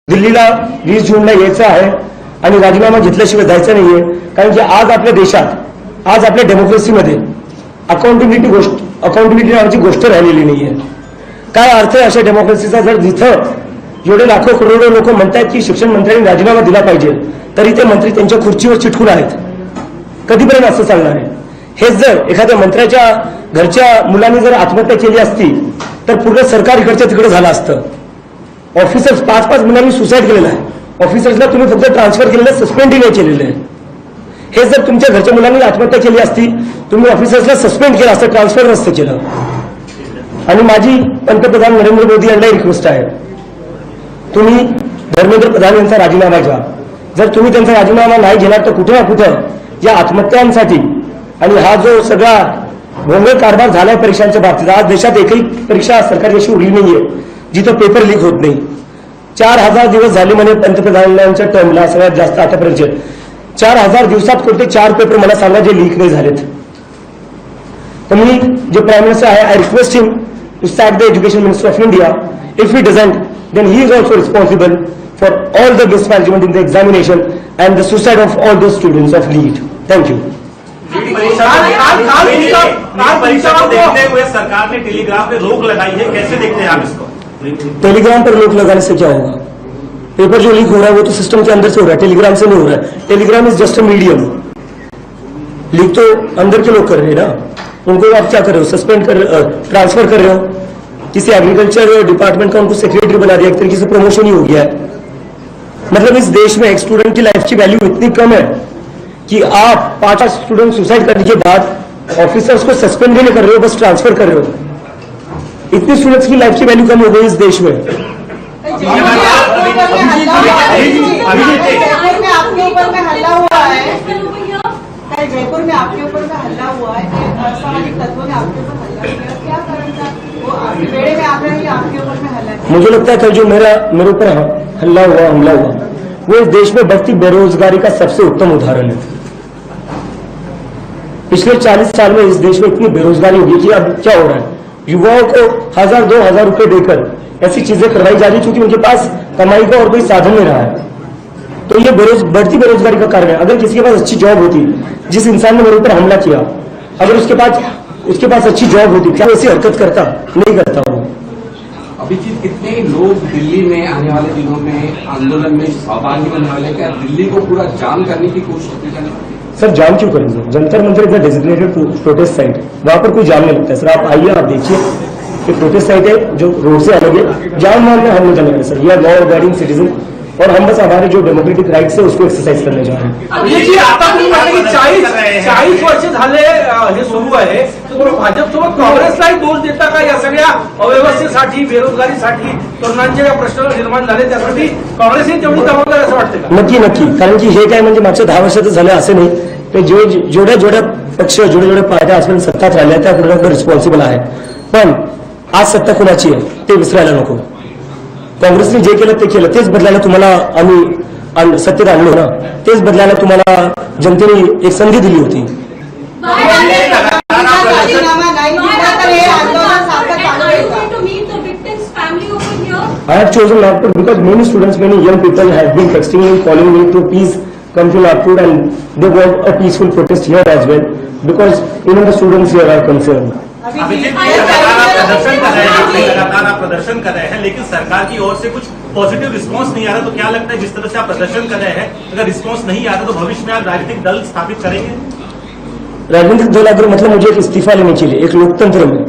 दिल्लीला 20 जूनला यायचं आहे आणि राजीनामा घेतल्याशिवाय जायचं नाहीये. कारण की आज आपल्या देशात, आज आपल्या डेमोक्रेसीमध्ये अकाउंटेबिलिटी नावाची गोष्ट राहिलेली नाहीये. काय अर्थ आहे अशा डेमोक्रेसीचा जर जिथं एवढे लाखो करोडो लोक म्हणतात की शिक्षण मंत्र्यांनी राजीनामा दिला पाहिजे, तरी ते मंत्री त्यांच्या खुर्चीवर चिटकून आहेत. कधीपर्यंत असं चालणार आहे? हेच जर एखाद्या मंत्र्याच्या घरच्या मुलांनी जर आत्महत्या केली असती तर पूर्ण सरकार इकडच्या तिकडे झालं असतं. ऑफिसर्स 5-5 मुलांनी सुसाईड केलेलं आहे. ऑफिसर्सला तुम्ही फक्त ट्रान्सफर केलेलं, सस्पेंडही नाही केलेलं आहे. हे जर तुमच्या घरच्या मुलांनी आत्महत्या केली असती, तुम्ही ऑफिसर्सला सस्पेंड केलं असतं, ट्रान्सफर नसतं केलं. आणि माझी पंतप्रधान नरेंद्र मोदी यांना रिक्वेस्ट आहे, तुम्ही धर्मेंद्र प्रधान यांचा राजीनामा घ्या. जर तुम्ही त्यांचा राजीनामा नाही घेणार तर कुठे ना कुठं या आत्महत्यांसाठी आणि हा जो सगळा भोंगळ कारभार झालाय परीक्षांच्या बाबतीत, आज देशात एकही परीक्षा सरकारी अशी उरली नाहीये जिथं पेपर लीक होत नाही. 4000 दिवस झाले म्हणे पंतप्रधानांच्या टर्मला, सगळ्यात जास्त आतापर्यंत 4000 दिवसात कोणते 4 पेपर मला सांगा जे लीक नाही झालेत. तर मी जे प्राईम मिनिस्टर आहे, I request him to sack the education minister of India. If he doesn't, then he is also responsible for all the mismanagement in the examination and the suicide of all those students of NEET. Thank you. परीक्षा को देखते हुए सरकार ने Telegram पे रोक लगाई है, कैसे देखते हैं आप इसको? टेलीग्राम पर रोक लगाने से क्या होगा? पेपर जो लीक हो रहा है वो तो सिस्टम के अंदर से हो रहा है, टेलीग्राम से नहीं हो रहा है. Telegram is just a medium. Leak तो अंदर के लोग कर रहे हैं ना, उनको आप क्या कर रहे हो? सस्पेंड कर, ट्रांसफर कर रहे हो. किसी एग्रीकल्चर डिपार्टमेंट का उनको सेक्रेटरी बना दिया, एक तरीके से प्रमोशन ही हो गया है. मतलब इस देश में एक स्टूडेंट की लाइफ की वैल्यू इतनी कम है कि आप 5 स्टूडेंट सुसाइड करने के बाद ऑफिसर्स को सस्पेंड भी नहीं कर रहे हो, बस ट्रांसफर कर रहे हो. इतनी स्टूडेंट्स की लाइफ की वैल्यू कम हो गई इस देश में. जयपुर में आपके ऊपर में हल्ला हुआ है, असामाजिक तत्वों ने आपके ऊपर हल्ला किया, क्या कारण था? वो बेड़े में आप रहे हैं, आपके ऊपर में हल्ला किया. मुझे लगता है कल जो मेरे ऊपर हमला हुआ वो इस देश में बढ़ती बेरोजगारी का सबसे उत्तम उदाहरण है. पिछले 40 साल में इस देश में इतनी बेरोजगारी होगी कि अब क्या हो रहा है, युवाओं को 1000-2000 रुपए देकर ऐसी चीजें करवाई जा रही क्योंकि उनके पास कमाई का और कोई साधन नहीं रहा है. तो ये बढ़ती बेरोजगारी का कारण है. अगर किसी के पास अच्छी जॉब होती, जिस इंसान ने मेरे ऊपर हमला किया, अगर उसके पास अच्छी जॉब होती, क्या ऐसी हरकत करता? नहीं करता वो. अभिजीत, कितने लोग दिल्ली में आने वाले दिनों में आंदोलन में सहभागी बनने वाले, क्या दिल्ली को पूरा जाम करने की कोशिश की जाने वाली? सर जाम क्यों करेंगे? Jantar Mantar is designated protest site, वहां पर कोई जाम नहीं लगता है. सर आप आइए, आप देखिए कि प्रोटेस्ट साइट है जो रोड से अलग है. जाम मानने हम नहीं चलेंगे sir. We are law abiding citizen और हम बस हमारे जो डेमोक्रेटिक राइट्स है उसको एक्सरसाइज करने जा रहे हैं. 40 वर्ष झाले हे सुरू आहे, तर भाजपसोबत काँग्रेसलाही दोष देता का या सगळ्या अव्यवस्थेसाठी, बेरोजगारीसाठी, तरुणांचे या प्रश्न निर्माण झाले त्यासाठी काँग्रेसही तेवढी जबाबदार असं वाटतं का? नक्की. कारण की हे काय म्हणजे मागच्या 10 वर्षाचं झालं असं नाही. ते जेवढ्या पक्ष, जेवढ्या पार्ट्या आजपर्यंत सत्तात राहिल्या त्या कुणाला रिस्पॉन्सिबल आहे. पण आज सत्ता कुणाची आहे ते विसरायला नको. काँग्रेसने जे केलं ते केलं, तेच बदलायला तुम्हाला आम्ही सत्तेत आणलो ना, तेच बदलायला तुम्हाला जनतेने एक संधी दिली होती. I have chosen Nagpur because many students, many young people have been texting me, calling me to please come to Nagpur and they want a peaceful protest here as well because even the students here are concerned. Abhijit, लगातार आप प्रदर्शन कर रहे हैं, लेकिन सरकार की ओर से कुछ पॉजिटिव रिस्पांस नहीं आ रहा, तो क्या लगता है जिस तरह से आप प्रदर्शन कर रहे हैं, अगर रिस्पांस नहीं आ रहा तो भविष्य में आप राजनीतिक दल स्थापित करेंगे? राजनीतिक दल अगर मतलब मुझे एक इस्तीफा लेने के लिए, एक लोकतंत्र में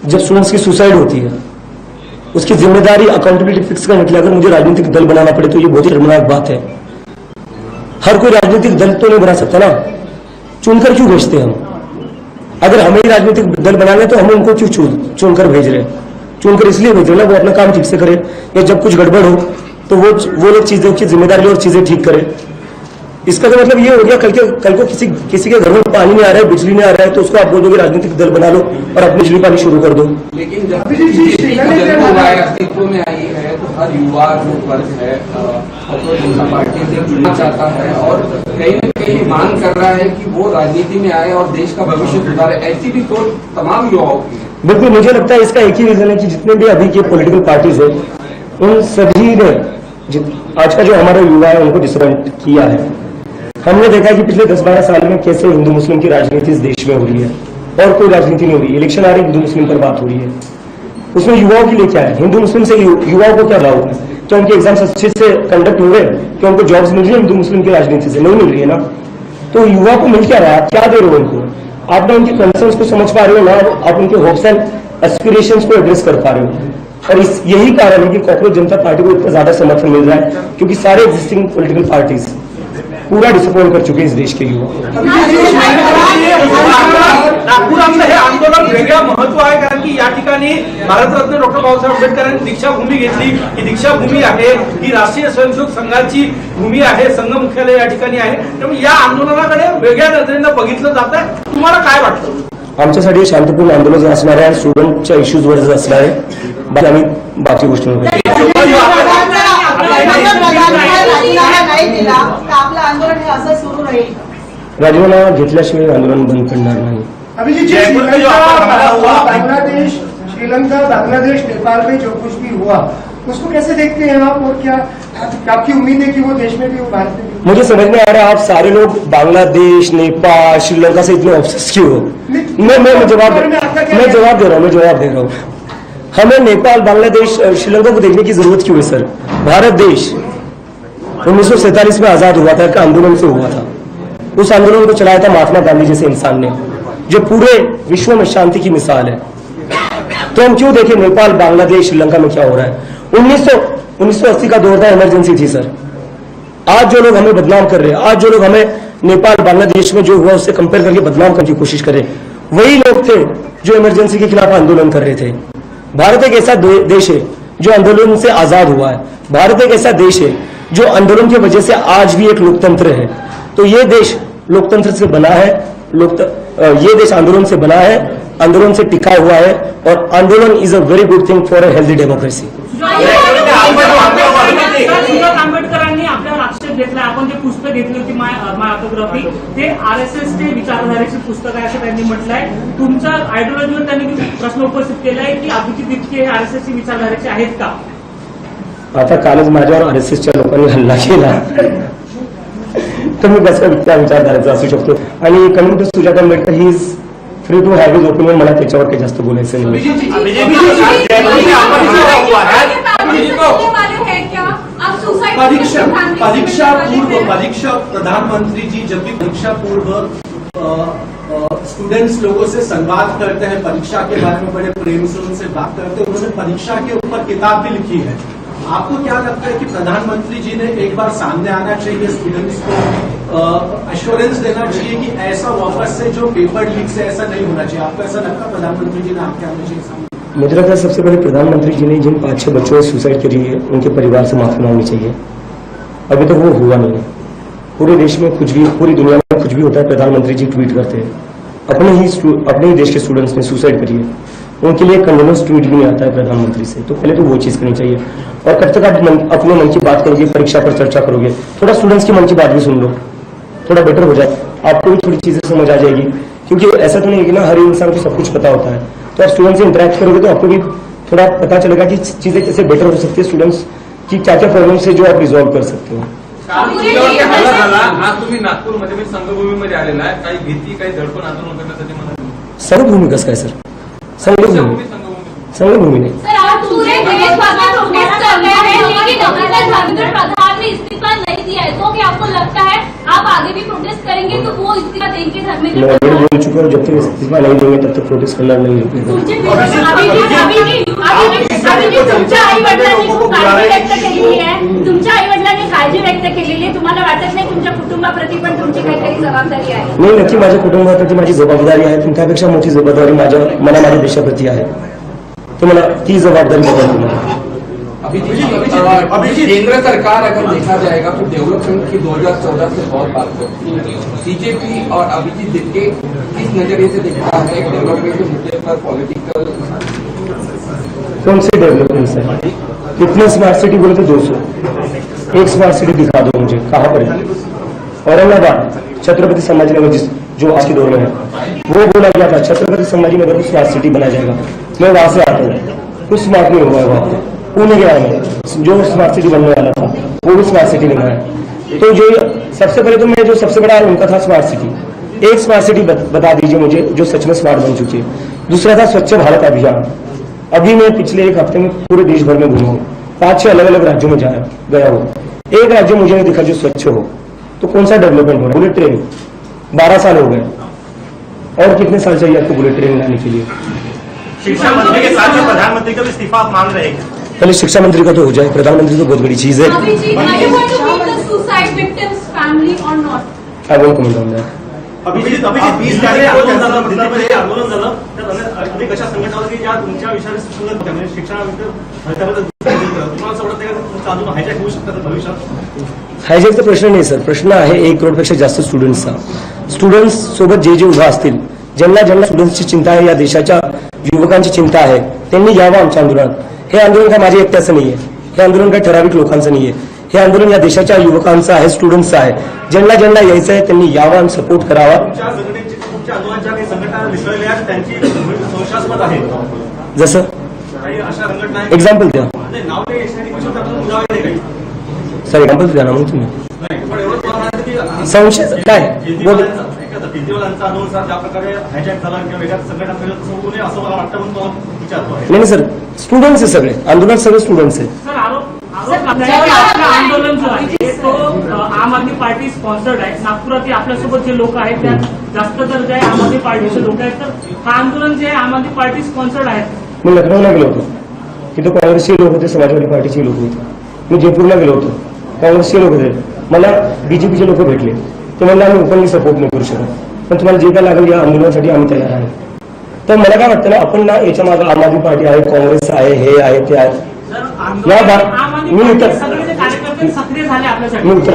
जब स्टूडेंट्स की सुसाइड होती है उसकी जिम्मेदारी, अकाउंटेबिलिटी फिक्स करने के लिए अगर मुझे राजनीतिक दल बनाना पड़े तो ये बहुत ही शर्मनाक बात है. हर कोई राजनीतिक दल तो नहीं बना सकता ना. चुनकर क्यों भेजते हम? अगर हमें ही राजनीतिक दल बनाना है तो हम उनको क्यों चुनकर भेज रहे हैं? चुनकर इसलिए भेज रहे हैं ना वो अपना काम ठीक से करे, या जब कुछ गड़बड़ हो तो वो लोग चीजों की जिम्मेदारी और चीजें ठीक करें. इसका तो मतलब ये हो गया कल को किसी के घर में पानी नहीं आ रहा है, बिजली नहीं आ रहा है तो उसको आप बोलोगे राजनीतिक दल बना लो और अपनी बिजली पानी शुरू कर दो. लेकिन जब अस्तित्व में आई है तो हर युवा जो वर्ग है भारतीय जनता पार्टी से जुड़ना चाहता है और कहीं न कहीं मांग कर रहा है कि वो राजनीति में आए और देश का भविष्य सुधारे. ऐसी भी सोच तमाम युवाओं की है. बिल्कुल, मुझे लगता है इसका एक ही रीजन है कि जितने भी अभी के पॉलिटिकल पार्टीज है उन सभी ने आज का जो हमारा युवा है उनको डिसअपॉइंट किया है। हमने देखा है कि पिछले 10-12 साल में कैसे हिंदू मुस्लिम की राजनीति इस देश में हो रही है, और कोई राजनीति नहीं हो रही। इलेक्शन आ रही है, हिंदू मुस्लिम पर बात हो रही है। उसमें युवाओं के लिए क्या है? हिंदू मुस्लिम से युवाओं को क्या लाभ है? क्या उनके एग्जाम्स अच्छे से कंडक्ट हो रहे हैं? क्या उनको जॉब्स मिल रही है? हिंदू मुस्लिम की राजनीति से नहीं मिल रही है ना। तो युवा को मिल क्या रहा है? आप क्या दे रहे हो उनको? आप ना उनके कंसर्न्स को समझ पा रहे हो, ना आप उनके होप्स एंड एस्पिरेशंस को एड्रेस कर पा रहे हो। और यही कारण है कि कॉकरोच जनता पार्टी को इतना ज्यादा समर्थन मिल रहा है, क्योंकि सारे एग्जिस्टिंग पॉलिटिकल पार्टीज पूरा डिसअपॉइंट कर चुके हैं इस देश के युवा। नागपुरातलं हे आंदोलन वेगळं महत्व आहे, कारण की या ठिकाणी भारतरत्न डॉक्टर बाबासाहेब आंबेडकरांनी दीक्षाभूमी घेतली. ही दीक्षाभूमी आहे, ही राष्ट्रीय स्वयंसेवक संघाची भूमी आहे, संघ मुख्यालय या ठिकाणी आहे. त्यामुळे या आंदोलनाकडे वेगळ्या नजरेनं बघितलं जात आहे. तुम्हाला काय वाटतं? आमच्यासाठी शांतपूर्ण आंदोलन असणार आहे, स्टुडंटच्या इश्यूजवर असणार आहे. आम्ही बाकी गोष्टींवर राजीनामा नाही दिला तर आपलं आंदोलन हे असं सुरू राहील. राजीनामा घेतल्याशिवाय आंदोलन बंद करणार नाही. अभिजीत जी, श्रीलंका बांग्लादेश नेपाल में जो कुछ भी हुआ उसको कैसे देखते हैं आप, और क्या आपकी उम्मीद है कि वो देश में भी, वो भारत में भी? मुझे समझ में आ रहा है आप सारे लोग बांग्लादेश, नेपाल, श्रीलंका से इतने ऑब्सेस क्यों हो? मैं जवाब दे रहा हूँ। हमें नेपाल, बांग्लादेश, श्रीलंका को देखने की जरूरत क्यों है सर? भारत देश 1947 में आजाद हुआ था, आंदोलन से हुआ था। उस आंदोलन को चलाया था महात्मा गांधी जैसे इंसान ने, जो पूरे विश्व में शांति की मिसाल है। तो हम क्यों देखें नेपाल, बांग्लादेश, श्रीलंका में क्या हो रहा है? 1980 का दौर था, इमरजेंसी थी सर। आज जो लोग हमें बदनाम कर रहे हैं, आज जो लोग हमें नेपाल, बांग्लादेश में जो हुआ उससे कंपेयर करके बदनाम करने की कोशिश कर रहे हैं, वही लोग थे जो इमरजेंसी के खिलाफ आंदोलन कर रहे थे। भारत एक ऐसा देश है जो आंदोलन से आजाद हुआ है। भारत एक ऐसा देश है जो आंदोलन की वजह से आज भी एक लोकतंत्र है। तो ये देश लोकतंत्र से बना है, ये देश आंदोलन से बना है, आंदोलन से टिका हुआ है, और आंदोलन is a very good thing for a healthy democracy. आंबेडकरांनी आपल्यावर आक्षेप घेतला, आपण जे पुस्तक घेतली होती माय ऑटोग्राफी, ते आरएसएसचे विचारधारेचे पुस्तक आहे असं त्यांनी म्हटलंय. तुमच्या आयडिओलॉजीवर त्यांनी प्रश्न उपस्थित केलाय की अभिजित तितके हे आरएसएसची विचारधारेचे आहेत का? आता कालच माझ्यावर आरएसएसच्या लोकांनी हल्ला केला, तर मी कसं त्या विचारधारेचा असू शकतो? आणि coming to Sujata Ambedkar, he is free to have his opinion. मला त्याच्यावर काही जास्त बोलायचं नाही. परीक्षा प्रधानमंत्री जी जब भी परीक्षा पूर्व स्टूडेंट्स लोगों से संवाद करते हैं, परीक्षा के बारे में बड़े प्रेम से उनसे बात करते हैं, उन्होंने परीक्षा के ऊपर किताब भी लिखी है. आपको क्या लगता है कि प्रधानमंत्री जी ने एक बार सामने आना चाहिए, स्टूडेंट्स को एश्योरेंस देना चाहिए कि ऐसा वापस से जो पेपर लीक से ऐसा नहीं होना चाहिए? आपको ऐसा लगता है प्रधानमंत्री जी ने आपके आना चाहिए सामने? मुझे लगता है सबसे पहले प्रधानमंत्री जी ने जिन 5-6 बच्चों ने सुसाइड करी है उनके परिवार से माफी मांगनी चाहिए. अभी तक वो हुआ नहीं है. पूरे देश में कुछ भी, पूरी दुनिया में कुछ भी होता है, प्रधानमंत्री जी ट्वीट करते हैं. अपने ही देश के स्टूडेंट्स ने सुसाइड करी है, उनके लिए कंडोलेंस ट्वीट भी नहीं आता है प्रधानमंत्री से. तो पहले तो वो चीज करनी चाहिए. और कब तक आप अपने मन की बात करोगे, परीक्षा पर चर्चा करोगे? थोड़ा स्टूडेंट्स की मन की बात भी सुन लो, थोड़ा बेटर हो जाए, आपको भी थोड़ी चीजें समझ आ जाएगी. क्योंकि ऐसा तो नहीं है कि ना हर इंसान को सब कुछ पता होता है. तो आप स्टूडेंट से इंटरेक्ट करोगे तो आपको भी थोड़ा पता चलेगा कि चीजें कैसे बेटर हो सकती है, स्टूडेंट्स की क्या क्या प्रॉब्लम से जो आप रिझॉल्व कर सकते हो. आज तुम्ही नागपूरमध्ये संघभूमीमध्ये आलेला आहे, काही भीती, काही धडपण आंदोलन करण्यासाठी म्हणा. संघभूमी कसं काय सर? संघभूमी नाही. प्रधान ने इस्तीफा नहीं दिया है, तो क्या आपको लगता है आप आगे भी प्रोटेस्ट करेंगे तो वो इस्तीफा देंगे धर्मेंद्र? मैं ऑलरेडी बोल चुका हूँ, जब तक इस्तीफा नहीं देंगे तब तक प्रोटेस्ट करना नहीं होगा. तुमच्या आई वडिलांनी खूप काळजी व्यक्त केलेली आहे, तुमच्या आई वडिलांनी काळजी व्यक्त केलेली आहे. तुम्हाला वाटत नाही तुमच्या कुटुंबाप्रती पण तुमची काहीतरी जबाबदारी आहे? नाही, नक्की माझ्या कुटुंबाप्रती माझी जबाबदारी आहे, पण त्यापेक्षा मोठी जबाबदारी माझ्या देशाप्रती आहे. तो मला ती जबाबदारी बघायची मला. अभिजीत, केंद्र सरकार अगर देखा जाएगा तो डेवलपमेंट की 2014 से बहुत बात करती है. बीजेपी और अभिजीत दिक्के किस नजरिए से देखता है डेवलपमेंट के मुद्दे पर पॉलिटिकल? कौन सी डेवलपमेंट है? कितने स्मार्ट सिटी बोले थे? 200. एक स्मार्ट सिटी दिखा दो मुझे, कहाँ पर है? औरंगाबाद, छत्रपति संभाजीनगर, जो आज के दौर में है, वो बोला गया था छत्रपति संभाजीनगर को स्मार्ट सिटी बनाया जाएगा. मैं वहां से आता हूँ, कुछ स्मार्ट नहीं हुआ है वहां पर. पुणे गया मैं, जो स्मार्ट सिटी बनने वाला था वो भी स्मार्ट सिटी बना है। तो जो सबसे पहले तो मैं जो सबसे बड़ा उनका था स्मार्ट सिटी, एक स्मार्ट सिटी बता दीजिए मुझे जो सच में स्मार्ट बन चुकी है। दूसरा था स्वच्छ भारत अभियान। अभी मैं पिछले एक हफ्ते में पूरे देश भर में घूमा हूँ, 5-6 अलग अलग राज्यों में गया हूँ, एक राज्य मुझे नहीं दिखा जो स्वच्छ हो। तो कौन सा डेवलपमेंट हो रहा है? बुलेट ट्रेन 12 साल हो गए, और कितने साल चाहिए आपको बुलेट ट्रेन लाने के लिए? शिक्षा मंत्री के साथ में प्रधानमंत्री का भी इस्तीफा आप मांग रहे हैं? पहले शिक्षा मंत्री का तो हो जाए, प्रधानमंत्री तो बहुत बड़ी चीज है। Abhijit, are you going to meet the suicide victims' family or not? I won't comment on that. Abhijit 20 तारीख को दिल्लीमध्ये आंदोलन झालं, तर अनेक अशा संघटना होत्या की ज्या तुमच्या विषयावर सुरुवात होत्या, म्हणजे शिक्षणाबद्दल तुम्हाला असं वाटतं का तुमचं अजून हायजॅक होऊ शकतं भविष्यात? हायजॅकचा प्रश्न नाही सर, प्रश्न आहे 1 करोडपेक्षा जास्त स्टुडंट्सचा। स्टुडंट्स सोबत जे उभा असतील, ज्यांना स्टुडंट्सची चिंता आहे, या देशाच्या युवकांची चिंता आहे, त्यांनी यावं आमच्या आंदोलनात। हे आंदोलन काय माझे एकट्याचं नाही आहे, हे आंदोलन काय ठराविक लोकांचं नाही आहे, हे आंदोलन या देशाच्या युवकांचं आहे, स्टुडंट्सचं आहे। ज्यांना यायचं आहे त्यांनी यावं आणि सपोर्ट करावा। तुमच्या आंदोलनाच्या काही संघटना विसरल्या आहेत, त्यांची संशयास्पद आहे, जसं काही अशा संघटना आहेत, एक्झाम्पल द्या नाव नाही यशस्वी करू शकतात, मुद्दा आहे काही सर, एक्झाम्पल द्या ना मग तुम्ही। नाही, पण एवढंच मला म्हणायचं की संशय काय बोल, केजरीवालांचा आंदोलनाचा ज्या प्रकारे हायजॅक झाला किंवा वेगळ्या संघटना केलं तसं होऊ नये असं मला वाटतं, म्हणून मला विचारतो आहे। नाही सर, स्टुडंट्स आहे सगळे, आंदोलनात सगळे स्टुडंट्स आहे। सर आरोप लागला आहे की आपलं आंदोलन जो आहे तो आम आदमी पार्टी स्पॉन्सर्ड आहे। नागपुरात आपल्यासोबत जे लोक आहेत त्यात जास्त तर जे आम आदमी पार्टीचे लोक आहेत, तर हा आंदोलन जे आहे आम आदमी पार्टी स्पॉन्सर्ड आहे। मी लखनौला गेलो होतो, तिथं काँग्रेसचे लोक होते, समाजवादी पार्टीचे लोक होते। मी जयपूरला गेलो होतो, काँग्रेसचे लोक होते, मला बीजेपीचे लोक भेटले, ते म्हणले आम्ही ओपनली सपोर्ट नाही करू शकत, पण तुम्हाला जे काय लागेल या आंदोलनासाठी आम्ही तयार आहे। तर मला काय वाटतं ना, आपण ना याच्या मागे आम आदमी पार्टी आहे, काँग्रेस आहे, हे आहे, ते आहे।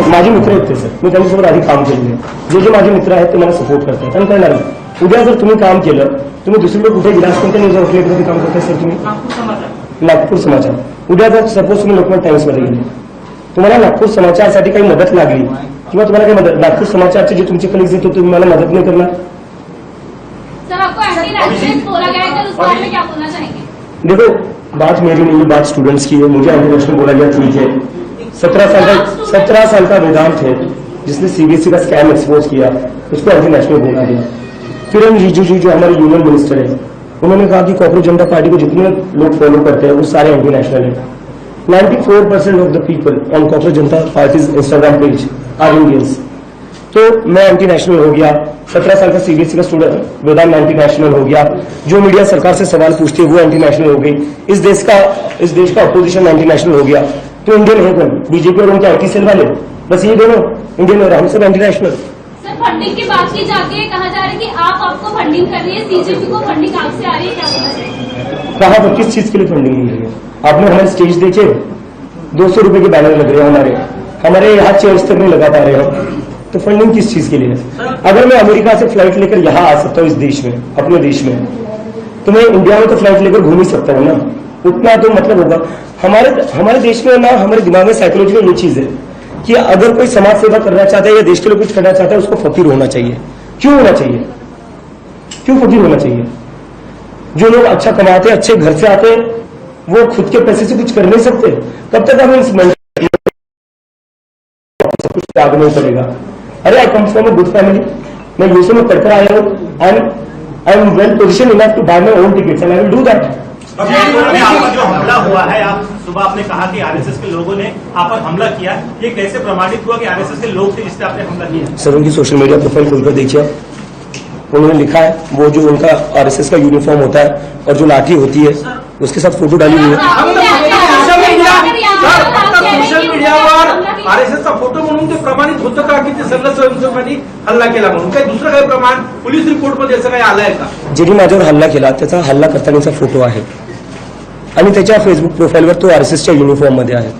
माझे मित्र आहेत ते सर, मी त्यांच्यासोबत आधी काम केलेलं आहे। जे माझे मित्र आहेत ते मला सपोर्ट करतात आणि करणार नाही। उद्या जर तुम्ही काम केलं, तुम्ही दुसरीकडे कुठे गेला कोणत्या न्यूज आउटलेटमध्ये काम करताय सर तुम्ही? नागपूर समाचार। उद्या जर सपोज तुम्ही लोकमत टाइम्समध्ये गेले, तुम्हाला नागपूर समाचारसाठी काही मदत लागली किंवा तुम्हाला काही मदत, नागपूर समाचारचे जे तुमचे कलिग्स येतो तुम्ही मला मदत नाही करणार? सर आपको एंटी नेशनलिस्ट बोला गया है, तो उस बारे में क्या बोलना चाहेंगे? देखो, बात मेरी नहीं, बात स्टूडेंट्स की है। मुझे इंटरनेशनल बोला गया, ठीक है। 17 साल का वेदांत है जिसने सीबीएसई का स्कैम एक्सपोज किया, उसको इंटरनेशनल बोला गया। किरण रिजिजू जो हमारे यूनियन मिनिस्टर है, उन्होंने कहा कि कॉकरोच जनता पार्टी को जितने लोग फॉलो करते हैं वो सारे इंटरनेशनल है। 94% of the people on cockroach Janata party's Instagram page are Indians. तो मैं एंटी नेशनल हो गया, 17 साल का सीबीएसई का स्टूडेंट वेदांत एंटी नेशनल हो गया, जो मीडिया सरकार से सवाल पूछती है वो एंटी नेशनल हो गई, इस देश का अपोजिशन एंटी नेशनल हो गया। तो इंडियन है कौन? बीजेपी और उनके आईटी सेल वाले, बस ये दोनों इंडियन और हम सब एंटी नेशनल। सर फंडिंग की बात की जाती है, कहा जा रहा है कि आपको फंडिंग कर रही है, सीजेपी को फंडिंग आपसे आ रही है, क्या बोलना चाहिए? कहा तो किस चीज के लिए फंडिंग मिल रही है? आपने हमारे स्टेज देखे, 200 रुपए के बैनर लग रहे हैं, हमारे यहाँ चेयर्स तक नहीं लगा पा रहे हो, तो फंडिंग किस चीज के लिए है? अगर मैं अमेरिका से फ्लाइट लेकर यहाँ आ सकता हूँ इस देश में, अपने देश में, तो मैं इंडिया में तो फ्लाइट लेकर घूम ही सकता हूँ ना, उतना तो मतलब होगा। हमारे देश में ना, हमारे दिमाग में साइकोलॉजी में ये चीज है कि अगर कोई समाज सेवा करना चाहता है या देश के लिए कुछ करना चाहता है, उसको फकीर होना चाहिए। क्यों होना चाहिए? क्यों फकीर होना चाहिए? जो लोग अच्छा कमाते हैं, अच्छे घर से आते हैं, वो खुद के पैसे से कुछ कर नहीं सकते, तब तक हम इस कुछ त्याग नहीं पड़ेगा। अरे I come from a good family, मैं यूएसए में पढ़कर आया हूँ, I am well position enough to buy my own tickets and I will do that. आपका जो हमला हुआ है, आप सुबह आपने कहा कि आरएसएस के लोगों ने आप पर हमला किया, ये कैसे प्रमाणित हुआ कि आरएसएस के लोग थे जिससे आपने हमला किया? सर उनकी सोशल मीडिया प्रोफाइल खोलकर देखिए, उन्होंने लिखा है, वो जो उनका आरएसएस का यूनिफॉर्म होता है और जो लाठी होती है उसके साथ फोटो डाली हुई है। सोशल मीडियावर आरएसएसचा फोटो म्हणून ते प्रमाणित होतं का की ते सगळं स्वयंसेवकांनी हल्ला केला म्हणून? काही दुसरं काही प्रमाण पोलीस रिपोर्टमध्ये असं काही आलंय का? ज्यांनी माझ्यावर हल्ला केला त्याचा हल्ला करतानाचा फोटो आहे आणि त्याच्या फेसबुक प्रोफाईलवर तो आरएसएसच्या युनिफॉर्म मध्ये आहे।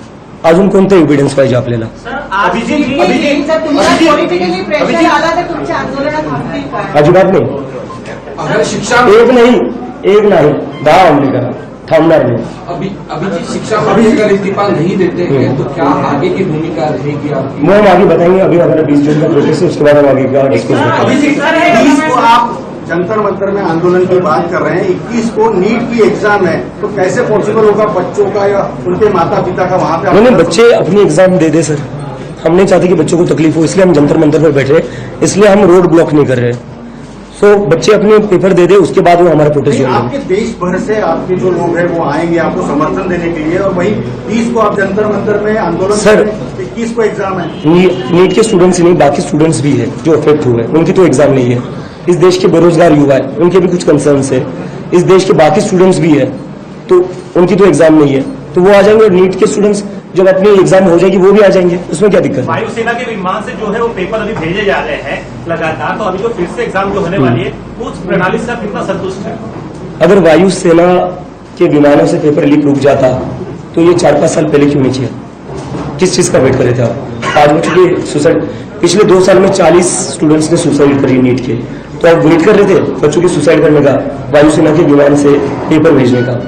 अजून कोणतं एव्हिडन्स पाहिजे आपल्याला? जर तुम्हाला पॉलिटिकली प्रेशर आला तर तुमच्या आंदोलनात थांबतील का? अजिबात नाही। अगर शिक्षा एक नहीं 10 हमले करा, थांबणार नहीं। अभिजीत शिक्षा मंत्री का इस्तीफा नहीं देते हैं तो क्या आगे की भूमिका रहेगी आपकी? वो हम आगे बताएंगे, अभी हमारा 20 जून का प्रोटेस्ट है, उसके बाद हम आगे का डिस्कस करेंगे। अभिजीत 20 को आप जंतर मंतर में आंदोलन की बात कर रहे हैं, 21 को नीट की एग्जाम है, तो कैसे पॉसिबल होगा बच्चों का या उनके माता पिता का वहां पे? नहीं, बच्चे अपनी एग्जाम दे दे सर, हम नहीं चाहते कि बच्चों को तकलीफ हो, इसलिए हम जंतर मंतर पर बैठ रहे हैं, इसलिए हम रोड ब्लॉक नहीं कर रहे। तो बच्चे अपने पेपर दे दे, उसके बाद वो हमारा प्रोटेस्ट नहीं, करेंगे। आपके देश भर से आपके जो लोग हैं वो आएंगे आपको समर्थन देने के लिए, और वही 20 को आप जंतर मंतर में आंदोलन सर, 21 को एग्जाम है। नीट के स्टूडेंट्स ही नहीं, बाकी स्टूडेंट्स भी है जो अफेक्ट हुए, उनकी तो एग्जाम नहीं है। इस देश के बेरोजगार युवा है, उनके भी कुछ कंसर्न्स है। इस देश के बाकी स्टूडेंट्स भी है, तो उनकी तो एग्जाम नहीं है, तो वो आ जाएंगे। और नीट के स्टूडेंट्स जब अपनी एग्जाम हो जाएगी वो भी आ जाएंगे, उसमें क्या दिक्कत है? वायुसेना के विमान से जो है वो पेपर अभी भेजे जा रहे हैं लगातार, तो अभी जो फिर से एग्जाम जो होने वाली है उस प्रणाली से आप कितना संतुष्ट है? अगर वायुसेना के विमानों से पेपर लीक रुक जाता तो ये 4-5 साल पहले क्यों नहीं किया? किस चीज का वेट कर रहे थे आप? आज बच्चों की सुसाइड, पिछले 2 साल में 40 स्टूडेंट्स ने सुसाइड करी नीट के, तो आप वेट कर रहे थे बच्चों की सुसाइड करने का, वायुसेना के विमान से पेपर भेजने का?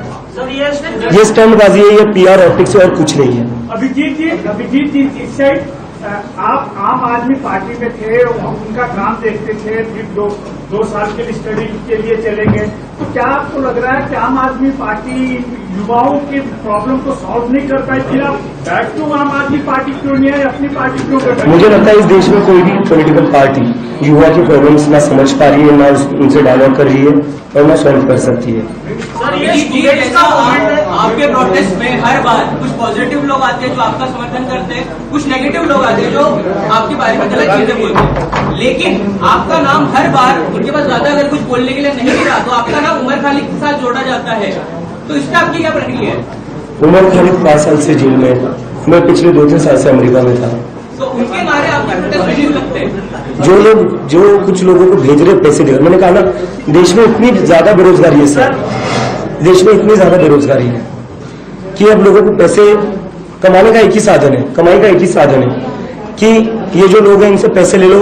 ये स्टंटबाजी है, ये PR ऑप्टिक्स है और कुछ नहीं है। अभिजीत जी इस साइड आप आम आदमी पार्टी में थे, उनका काम देखते थे, फिर दो साल के लिए स्टडी के लिए चले गए, तो क्या आपको लग रहा है कि आम आदमी पार्टी युवाओं के प्रॉब्लम को सॉल्व नहीं कर पाई? फिर आप बैक टू आम आदमी पार्टी क्यों नहीं है, अपनी पार्टी क्यों कर? मुझे लगता है इस देश में कोई भी पॉलिटिकल पार्टी युवा के प्रॉब्लम्स ना समझ पा रही है, ना उनसे डायलॉग कर रही है और ना सॉल्व कर सकती है। आपके प्रोटेस्ट में हर बार कुछ पॉजिटिव लोग आते हैं जो आपका समर्थन करते हैं, कुछ नेगेटिव लोग आते हैं जो आपके बारे में गलत चीजें बोलते हैं, लेकिन आपका नाम हर बार उनके पास ज्यादा अगर कुछ बोलने के लिए नहीं मिला तो आपका नाम उमर खालिद के साथ जोड़ा जाता है, तो इसका आपकी क्या प्रतिक्रिया है? उमर खालिद 5 साल से जेल में, मैं पिछले 2-3 साल से अमेरिका में था। तो उनके नारे आपके प्रोटेस्ट में क्यों लगते हैं? जो कुछ लोगों को भेज रहे पैसे देकर, मैंने कहा ना देश में इतनी ज्यादा बेरोजगारी है सर, देश में इतनी ज्यादा बेरोजगारी है कि अब लोगों को पैसे कमाने का एक ही साधन है, कमाई का एक ही साधन है कि ये जो लोग हैं इनसे पैसे ले लो,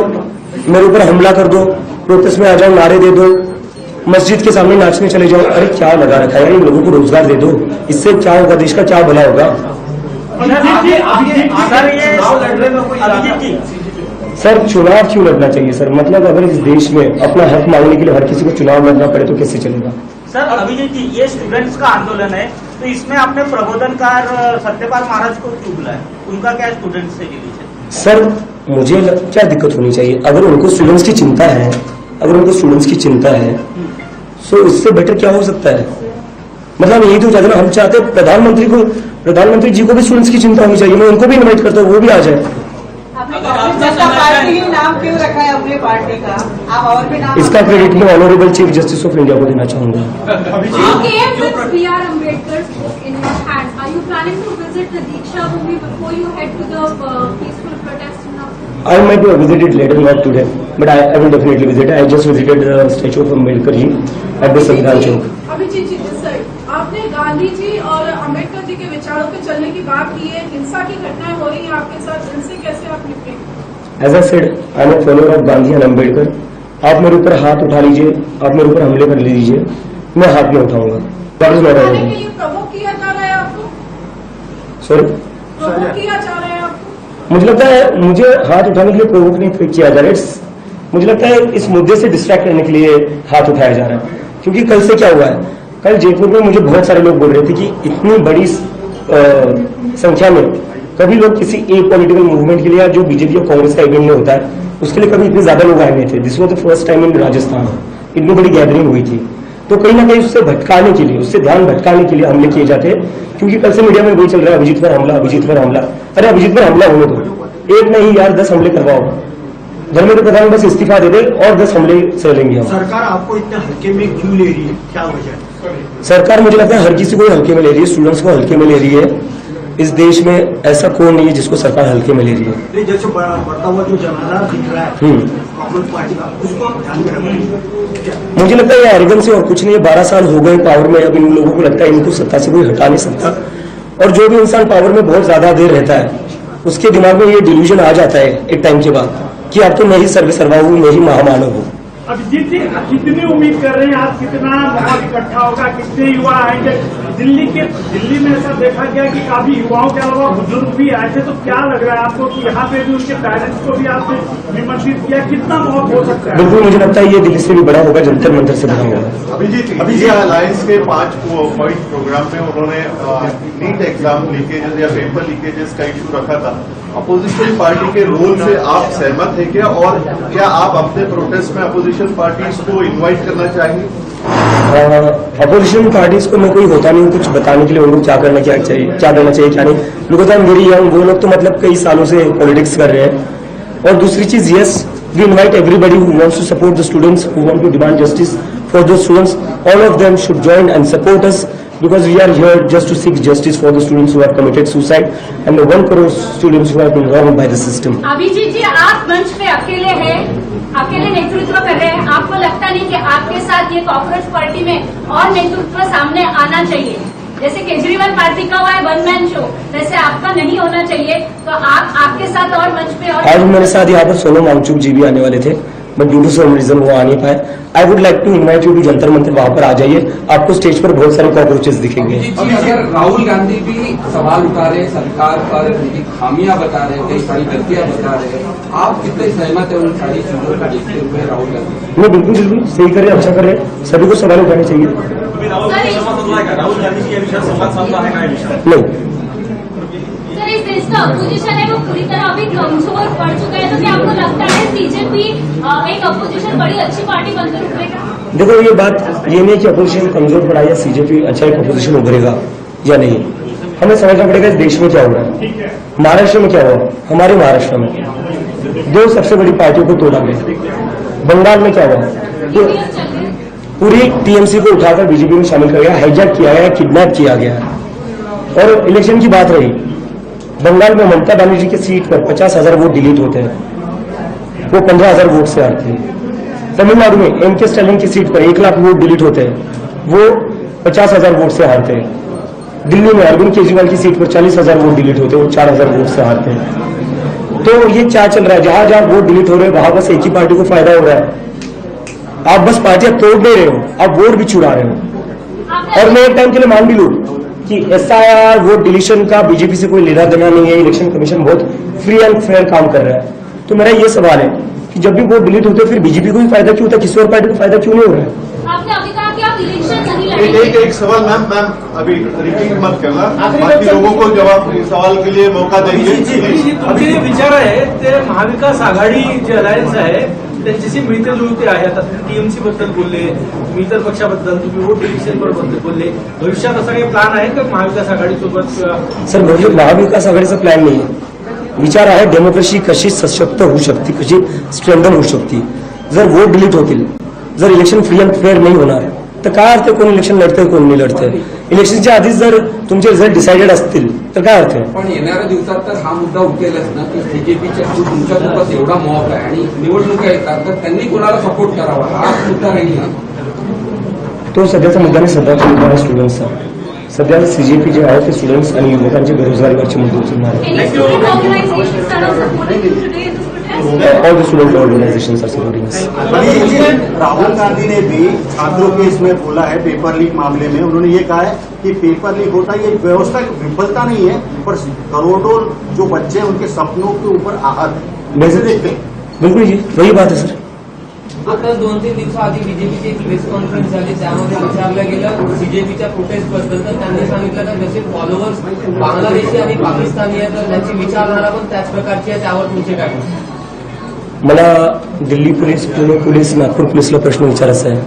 मेरे ऊपर हमला कर दो, प्रोटेस्ट में आ जाओ, नारे दे दो, मस्जिद के सामने नाचने चले जाओ। अरे क्या लगा रखा है, इन लोगों को रोजगार दे दो, इससे क्या होगा, देश का क्या भला होगा? सर चुनाव क्यों लड़ना चाहिए सर? मतलब अगर इस देश में अपना हक मांगने के लिए हर किसी को चुनाव लड़ना पड़े तो कैसे चलेगा? सर अभिजीत जी, ये स्टूडेंट्स का आंदोलन है, तो इसमें आपने प्रबोधनकार सत्यपाल महाराज को क्यों बुलाया? उनका क्या स्टूडेंट्स से रिलेशन? सर मुझे क्या दिक्कत होनी चाहिए? अगर उनको स्टूडेंट्स की चिंता है, अगर उनको स्टूडेंट्स की चिंता है तो इससे बेटर क्या हो सकता है? मतलब यही तो चाहते ना, हम चाहते प्रधानमंत्री जी को भी स्टूडेंट्स की चिंता होनी चाहिए। मैं उनको भी इन्वाइट करता हूँ, वो भी आ जाए। जनता पार्टी ही नाम क्यों रखा है अपनी पार्टी का? आप और भी नाम? इसका क्रेडिट मैं honourable chief justice of India को देना चाहूंगा। I might have visited later, not today, but I will definitely visit. I just visited the statue of Ambedkar ji at the Samvidhan Chowk. Abhijit जी, आपने गांधी जी और अम्बेडकर जी के विचारों पे चलने की बात की है, हिंसा की घटनाएं हो रही हैं आपके साथ, इनसे कैसे आप निपटेंगे? As I said, I am a follower of Gandhi and Ambedkar. आप मेरे ऊपर हाथ उठा लीजिए, आप मेरे ऊपर हमले कर लीजिए, मैं हाथ नहीं उठाऊंगा। के लिए प्रवोक किया जा रहा है आपको? सॉरी, प्रवोक किया जा रहा है आपको? मुझे लगता है मुझे हाथ उठाने के लिए प्रोवोक नहीं किया जा रहा है, मुझे लगता है इस मुद्दे से डिस्ट्रैक्ट करने के लिए हाथ उठाया जा रहा है। क्योंकि कल से क्या हुआ है, कल जयपुर में मुझे बहुत सारे लोग बोल रहे थे कि इतनी बड़ी संख्या में कभी लोग किसी एक पॉलिटिकल मूवमेंट के लिए, जो बीजेपी और कांग्रेस का इवेंट में होता है उसके लिए कभी इतने ज्यादा लोग आए नहीं थे। This was the first time in Rajasthan, इतनी बड़ी गैदरिंग हुई थी। तो कहीं ना कहीं उससे भटकाने के लिए, उससे ध्यान भटकाने के लिए हमले किए जाते हैं। क्योंकि कल से मीडिया में वही चल रहा है, अभिजीत पर हमला, अभिजीत पर हमला। अरे अभिजीत पर हमला होने दो, एक नहीं यार 10 हमले करवाओ, धर्मेंद्र प्रधान बस इस्तीफा दे दे और 10 हमले चलेंगे हम। सरकार आपको इतने हल्के में क्यों ले रही है, क्या वजह है? सरकार मुझे लगता है हर किसी को हल्के में ले रही है, स्टूडेंट्स को हल्के में ले रही है। इस देश में ऐसा कौन नहीं है जिसको सरकार हल्के में ले रही है। जैसे बढ़ता हुआ जो जनाधार दिख रहा है कांग्रेस पार्टी का, उसको आप ध्यान में रखें। मुझे लगता है ये एरोगेंस से और कुछ नहीं है। 12 साल हो गए पावर में, अब इन लोगों को लगता है इनको सत्ता से कोई हटा नहीं सकता। और जो भी इंसान पावर में बहुत ज्यादा देर रहता है उसके दिमाग में ये डिल्यूजन आ जाता है एक टाइम के बाद कि अब तो मैं ही सर्वे सर्वा हूँ, मैं ही महामानव हूँ। अभिजीत जी कितनी उम्मीद कर रहे हैं आप, कितना माहौल इकट्ठा होगा, कितने युवा आएंगे? दिल्ली में ऐसा देखा गया कि काफी युवाओं के अलावा बुजुर्ग भी आए थे, तो क्या लग रहा है आपको कि यहाँ पे भी उनके पेरेंट्स को भी आपने निमंत्रित किया, कितना माहौल हो सकता है? बिल्कुल, मुझे लगता है ये दिल्ली से भी बड़ा होगा, जंतर मंतर से बड़ा होगा। अभिजीत अलायंस के 5 पॉइंट प्रोग्राम में उन्होंने नीट एग्जाम लीकेजेस या पेपर लीकेजेस का इशू रखा था। अपोजिशन पार्टी के रोल से आप सहमत हैं क्या, और क्या आप अपने प्रोटेस्ट में अपोजिशन पार्टीज को इनवाइट करना चाहेंगे? अपोजिशन पार्टीज को मैं कोई होता नहीं कुछ बताने के लिए उनको क्या करना क्या चाहिए, क्या करना चाहिए क्या नहीं। Because I am very young, वो लोग तो मतलब कई सालों से पॉलिटिक्स कर रहे हैं। और दूसरी चीज, yes we invite everybody who wants to support the students, who want to demand justice for the students, all of them should join and support us, because we are here just to seek justice for the students who have committed suicide and the 1 crore students who have been wronged by the system. Abhijit ji, आप मंच पे अकेले हैं, अकेले नेतृत्व कर रहे हैं, आपको लगता नहीं कि आपके साथ ये कॉकरोच पार्टी में और नेतृत्व सामने आना चाहिए? जैसे केजरीवाल पार्टी का हुआ है 1 मैन शो, वैसे आपका नहीं होना चाहिए, तो आपके साथ और मंच पे और आज मेरे साथ यहाँ पर सोनम वांगचुक जी भी आने वाले थे, but due to some reason वो आ नहीं पाए। I would like to invite you to Jantar Mantar, वहां पर आ जाइए, आपको स्टेज पर बहुत सारे कॉकरोचेस दिखेंगे। अगर राहुल गांधी भी सवाल उठा रहे सरकार पर, उनकी खामियां बता रहे, कई सारी गलतियां बता रहे, आप कितने सहमत है उन सारी चीजों को देखते हुए? राहुल गांधी मैं बिल्कुल सही करे, अच्छा करे, सभी को सवाल उठाने चाहिए। राहुल गांधी जी या विषयावर संवाद साधला आहे का? नहीं, सर, इस देश का अपोजिशन है वो पूरी तरह अभी कमजोर पड़ चुका है, तो क्या आपको लगता है बीजेपी एक अपोजिशन बड़ी अच्छी पार्टी बनकर उभरेगा? देखो ये बात ये नहीं कि अपोजिशन कमजोर पड़ा या सीजेपी अच्छा एक अपोजिशन उभरेगा या नहीं, हमें समझना पड़ेगा इस देश में क्या हो रहा है। महाराष्ट्र में क्या हुआ, हमारे महाराष्ट्र में 2 सबसे बड़ी पार्टियों को तोड़ा गया। बंगाल में क्या हुआ, तो पूरी टीएमसी को उठाकर बीजेपी में शामिल कर गया, हाईजैक किया गया, किडनैप किया गया। और इलेक्शन की बात रही, बंगाल में ममता बनर्जी की सीट पर 50,000 वोट डिलीट होते हैं, वो 15,000 वोट से हारते हैं। तमिलनाडु में एम के स्टालिन की सीट पर 1 लाख वोट डिलीट होते हैं, वो 50,000 वोट से हारते हैं। दिल्ली में अरविंद केजरीवाल की सीट पर 40,000 वोट डिलीट होते हैं, वो 4,000 वोट से हारते हैं। तो ये क्या चल रहा है, जहां जहां वोट डिलीट हो रहे हैं वहां बस एक ही पार्टी को फायदा हो रहा है। आप बस पार्टियां तोड़ नहीं रहे हो, आप वोट भी चुरा रहे हो। और मैं एक टाइम के लिए मान भी लूं कि एसआईआर वोट डिलीशन का बीजेपी से कोई लेना देना नहीं है, इलेक्शन कमीशन बहुत फ्री एंड फेयर काम कर रहा है। तो मेरा ये सवाल है कि जब भी वोट डिलीट होते हैं फिर बीजेपी को भी फायदा क्यों होता है, किसी और पार्टी को फायदा क्यों नहीं हो रहा है? आपने अभी कहा कि आप इलेक्शन नहीं लड़ेंगे। एक सवाल मैम अभी रिपीट मत करना, बाकी लोगों को जवाब सवाल के लिए मौका देंगे। अभी जे विचार आहे ते महाविकास आघाडी जे अलायन्स आहे त्यांच्याशी मिळते जुळते आहे. आता टीएमसी बद्दल बोलले, तुम्ही इतर पक्षाबद्दल, तुम्ही वोट डिलिशन बद्दल बोलले. भविष्यात असा काही प्लॅन आहे का महाविकास आघाडीसोबत? सर महाविकास आघाडीचा प्लॅन नाही आहे. विचार आहे डेमोक्रेसी कशी सशक्त होऊ शकते, कशी स्ट्रेंथन होऊ शकते. जर वोट डिलीट होतील, जर इलेक्शन फ्री अँड फेअर नाही होणार तर काय अर्थ, कोण इलेक्शन लढतंय कोण नाही लढतंय. इलेक्शनच्या आधीच जर तुमचे रिझल्ट डिसाइडेड असतील तर काय अर्थ आहे. पण येणाऱ्या दिवसात तर हा मुद्दा उठेलच ना की बीजेपीच्या तुमच्यासोबत एवढा मॉब आहे आणि निवडणुका येतात तर त्यांनी कोणाला सपोर्ट करावा हा मुद्दा राहील ना. तो सध्याचा मुद्दा नाही, सध्याचा मुद्दा आहे स्टुडंट्सचा. सध्या सीजेपी जे आहे ते स्टुडंट्स आणि युवकांचे बेरोजगारीवरचे मुद्दे उचलणार all the student organisations are supporting us. Rahul Gandhi ने भी छात्रों के इसमें बोला है पेपर लीक मामले में, उन्होंने ये कहा है कि पेपर लीक होता है ये व्यवस्था की विफलता नहीं है पर करोड़ों जो बच्चे हैं उनके सपनों के ऊपर आहत है. वैसे देखते हैं. बिल्कुल जी वही बात है सर. आता 2-3 दिवसाआधी बीजेपीची एक प्रेस कॉन्फरन्स झाली, त्यामध्ये विचारलं गेलं बीजेपीच्या प्रोटेस्ट बद्दल, तर त्यांनी सांगितलं की जसे फॉलोअर्स बांगलादेशी आणि पाकिस्तानी आहेत तर त्यांची विचारधारा पण त्याच प्रकारची आहे, त्यावर तुमचे काय मत? मला दिल्ली पोलीस, पुणे पोलीस, नागपूर पोलीसला प्रश्न विचारायचा आहे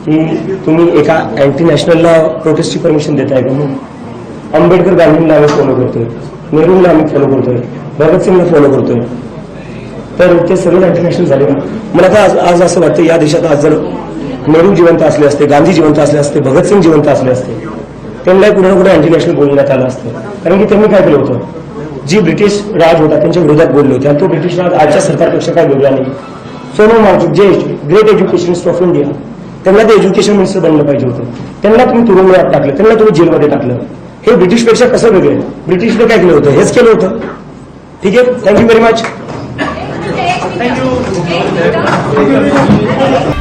की तुम्ही एका अँटी नॅशनलला प्रोटेस्टची परमिशन देताय का. मग आंबेडकर गांधींना आम्ही फॉलो करतोय, नेहरूला आम्ही फॉलो करतोय, भगतसिंगला फॉलो करतोय, तर ते सगळे अँटी नॅशनल झाले का. मला तर आज असं वाटतं या देशात आज जर नेहरू जिवंत असले असते, गांधी जिवंत असले असते, भगतसिंग जिवंत असले असते, त्यांना कुठे ना कुठे अँटी नॅशनल बोलण्यात आलं असतं. कारण की त्यांनी काय केलं होतं, जी ब्रिटिश राज होता त्यांच्या विरोधात बोलले होते आणि तो ब्रिटिश राज आजच्या सरकारपेक्षा काय वेगळा नाही. सोनम वांगचुक जे ग्रेट एज्युकेशनिस्ट ऑफ इंडिया, त्यांना ते एज्युकेशन मिनिस्टर बनलं पाहिजे होतं, त्यांना तुम्ही तुरुंगात टाकलं, त्यांना तुम्ही जेलमध्ये टाकलं. हे ब्रिटिशपेक्षा कसं वेगळं. ब्रिटिशने काय केलं होतं, हेच केलं होतं. ठीक आहे, thank you very much. Thank you एक मिनट